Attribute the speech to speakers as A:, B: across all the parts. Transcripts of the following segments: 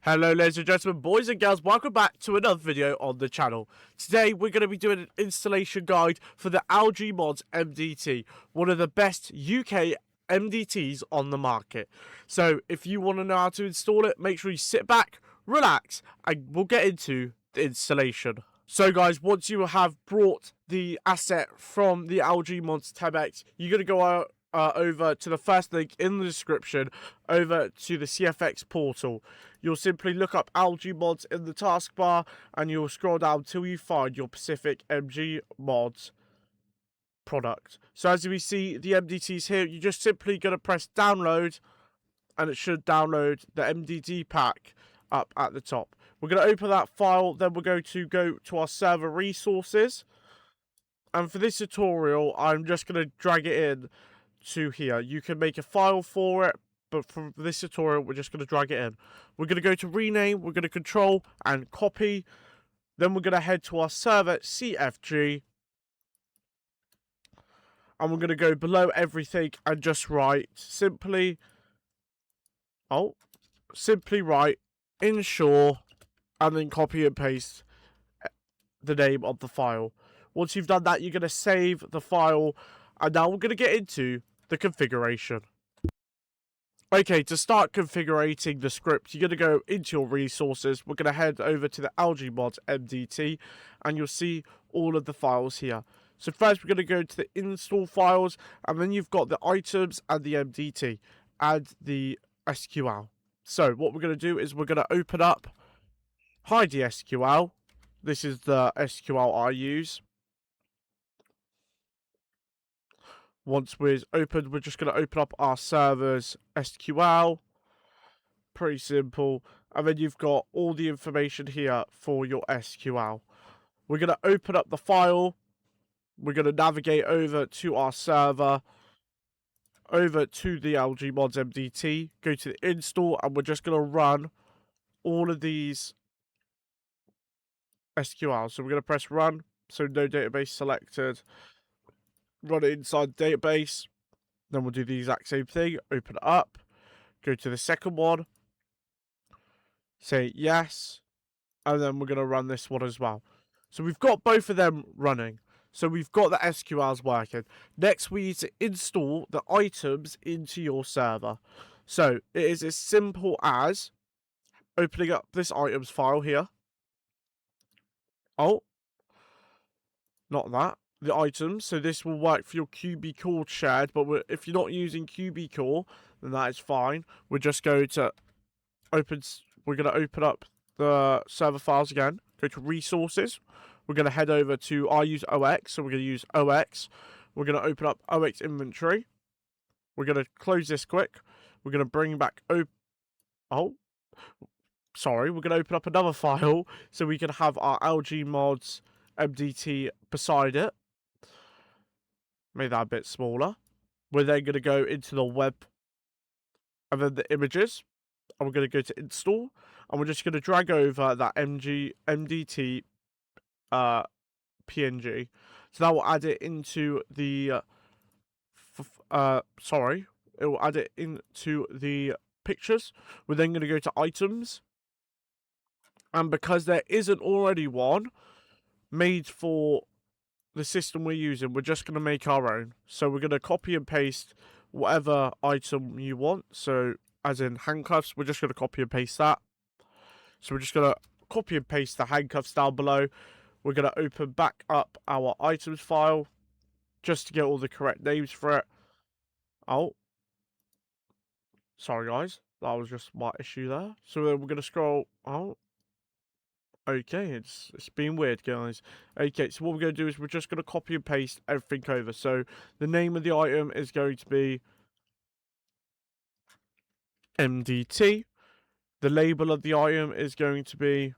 A: Hello ladies and gentlemen, boys and girls, welcome back to another video on the channel. Today we're going to be doing an installation guide for the LG Mods MDT, one of the best UK MDTs on the market. So if you want to know how to install it, make sure you sit back, relax, and we'll get into the installation. So guys, once you have brought the asset from the LG Mods TabX, you're going to go over to the first link in the description, over to the CFX Portal. You'll simply look up LG Mods in the taskbar and you'll scroll down till you find your specific LG Mods product. So as we see the MDTs here, you're just simply going to press download and it should download the MDT pack up at the top. We're going to open that file, then we're going to go to our server resources. And for this tutorial, I'm just going to drag it in to here. You can make a file for it, but for this tutorial we're just going to drag it in. We're going to go to rename, we're going to control and copy, then we're going to head to our server.cfg and we're going to go below everything and just write simply write ensure and then copy and paste the name of the file. Once you've done that, you're going to save the file, and now we're going to get into the configuration. Okay, to start configuring the script, you're going to go into your resources. We're going to head over to the LG Mods MDT, and you'll see all of the files here. So first, we're going to go to the install files, and then you've got the items and the MDT and the SQL. So what we're going to do is we're going to open up hide the SQL. This is the SQL I use. Once we're opened, we're just going to open up our server's SQL. Pretty simple. And then you've got all the information here for your SQL. We're going to open up the file. We're going to navigate over to our server, over to the LG Mods MDT, go to the install, and we're just going to run all of these SQL. So we're going to press run. So no database selected. Run it inside the database. Then we'll do the exact same thing. Open it up. Go to the second one. Say yes. And then we're going to run this one as well. So we've got both of them running. So we've got the SQLs working. Next, we need to install the items into your server. So it is as simple as opening up this items file here. Oh, not that. The items. So this will work for your QBcore shared, but if you're not using QBcore, then that is fine. We're just going to open. We're going to open up the server files again. Go to resources. We're going to head over to I use OX, so we're going to use OX. We're going to open up OX inventory. We're going to close this quick. We're going to bring back we're going to open up another file so we can have our LG Mods MDT beside it. Make that a bit smaller. We're then going to go into the web and then the images. And we're going to go to install. And we're just going to drag over that MDT PNG. So that will add it into the it will add it into the pictures. We're then going to go to items, and because there isn't already one made for the system we're using, we're just going to make our own. So we're going to copy and paste whatever item you want. So as in handcuffs, we're just going to copy and paste that. So we're just going to copy and paste the handcuffs down below. We're going to open back up our items file just to get all the correct names for it. Oh, sorry guys, that was just my issue there. So then we're going to scroll. Oh, okay, it's been weird, guys. Okay, so what we're going to do is we're just going to copy and paste everything over. So the name of the item is going to be MDT. The label of the item is going to be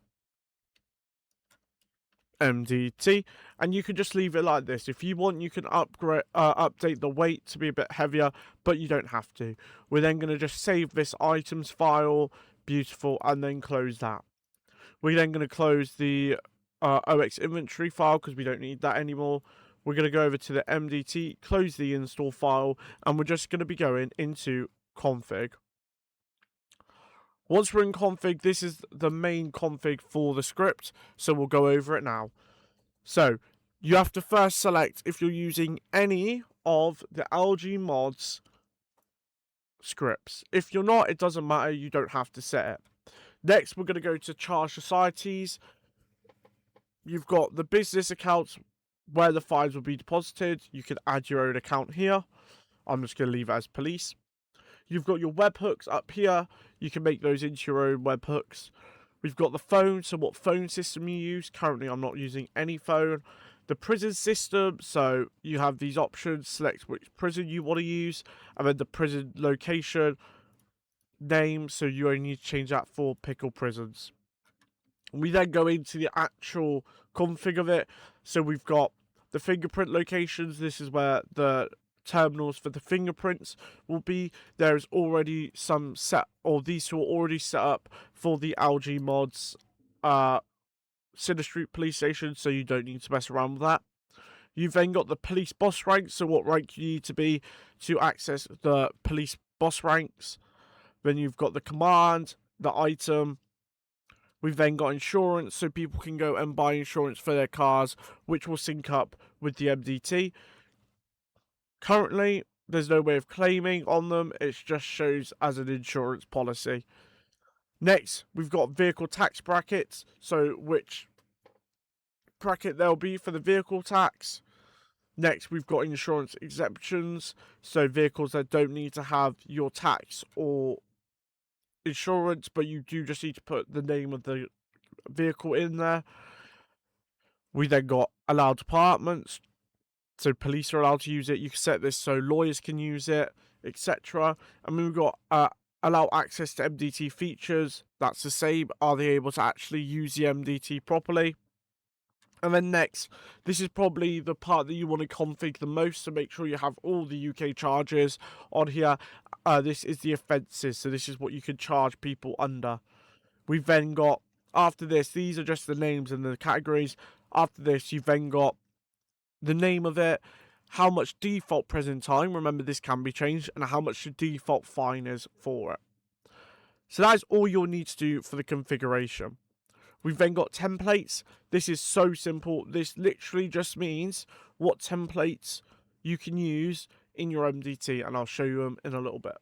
A: MDT, and you can just leave it like this. If you want, you can update the weight to be a bit heavier, but you don't have to. We're then going to just save this items file, beautiful, and then close that. We're then going to close the OX inventory file because we don't need that anymore. We're going to go over to the MDT, close the install file, and we're just going to be going into config. Once we're in config, this is the main config for the script, so we'll go over it now. So you have to first select if you're using any of the LG Mods scripts. If you're not, it doesn't matter, you don't have to set it. Next, we're going to go to charge societies. You've got the business accounts where the files will be deposited. You can add your own account here. I'm just going to leave it as police. You've got your webhooks up here. You can make those into your own webhooks. We've got the phone, so what phone system you use. Currently, I'm not using any phone. The prison system, so you have these options. Select which prison you want to use. And then the prison location name, so you only need to change that for pickle prisons. We then go into the actual config of it. So we've got the fingerprint locations. This is where the terminals for the fingerprints will be. There's already some set, or these two are already set up for the LG Mods Center Street police station, so you don't need to mess around with that. You've then got the police boss ranks, so what rank you need to be to access the police boss ranks. Then you've got the command, the item. We've then got insurance, so people can go and buy insurance for their cars, which will sync up with the MDT. Currently, there's no way of claiming on them. It just shows as an insurance policy. Next, we've got vehicle tax brackets, so which bracket there'll be for the vehicle tax. Next, we've got insurance exemptions, so vehicles that don't need to have your tax or insurance, but you do just need to put the name of the vehicle in there. We then got allowed departments, so police are allowed to use it. You can set this so lawyers can use it, etc. And then we've got allow access to MDT features. That's the same. Are they able to actually use the MDT properly? And then next, this is probably the part that you want to config the most, so make sure you have all the UK charges on here. This is the offences, so this is what you can charge people under. We've then got, after this, these are just the names and the categories. After this, you've then got the name of it, how much default prison time, remember this can be changed, and how much the default fine is for it. So that is all you'll need to do for the configuration. We've then got templates. This is so simple. This literally just means what templates you can use in your MDT, and I'll show you them in a little bit.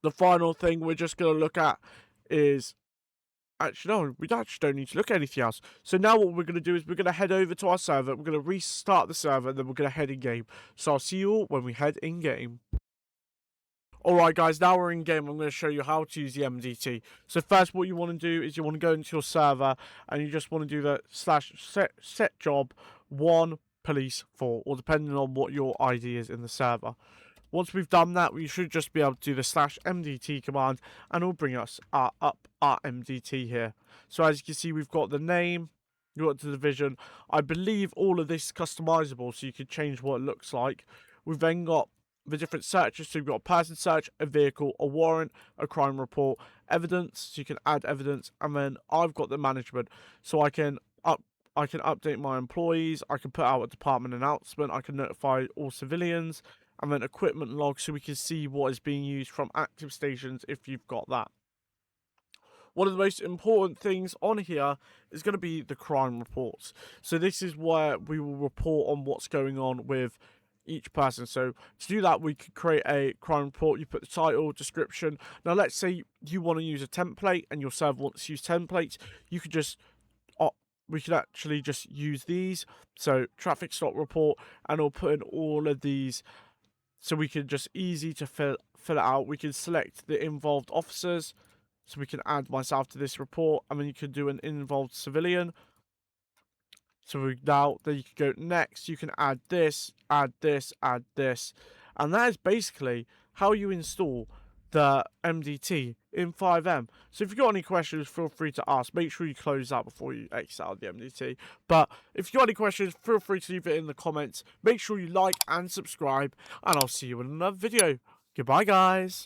A: The final thing we're just going to look at is, actually no, we actually don't need to look at anything else. So now what we're going to do is we're going to head over to our server. We're going to restart the server, and then we're going to head in game. So I'll see you all when we head in game. Alright guys, now we're in game. I'm going to show you how to use the MDT. So first what you want to do is you want to go into your server, and you just want to do the /set job 1 police 4, or depending on what your ID is in the server. Once we've done that, we should just be able to do the /MDT command, and it'll bring us up our MDT here. So as you can see, we've got the name, you've got the division. I believe all of this is customizable, so you can change what it looks like. We've then got the different searches, so you've got a person search, a vehicle, a warrant, a crime report, evidence, so you can add evidence, and then I've got the management, so I can update my employees, I can put out a department announcement, I can notify all civilians, and then equipment log, so we can see what is being used from active stations if you've got that. One of the most important things on here is going to be the crime reports. So this is where we will report on what's going on with each person. So to do that, we could create a crime report. You put the title, description. Now let's say you want to use a template and your server wants to use templates. You could just we could actually just use these. So traffic stop report, and I'll put in all of these, so we can just easy to fill it out. We can select the involved officers, so we can add myself to this report, and then you can do an involved civilian. So now then you can go next, you can add this, add this, add this. And that is basically how you install the MDT in FiveM. So if you've got any questions, feel free to ask. Make sure you close that before you exit out of the MDT. But if you've got any questions, feel free to leave it in the comments. Make sure you like and subscribe, and I'll see you in another video. Goodbye, guys.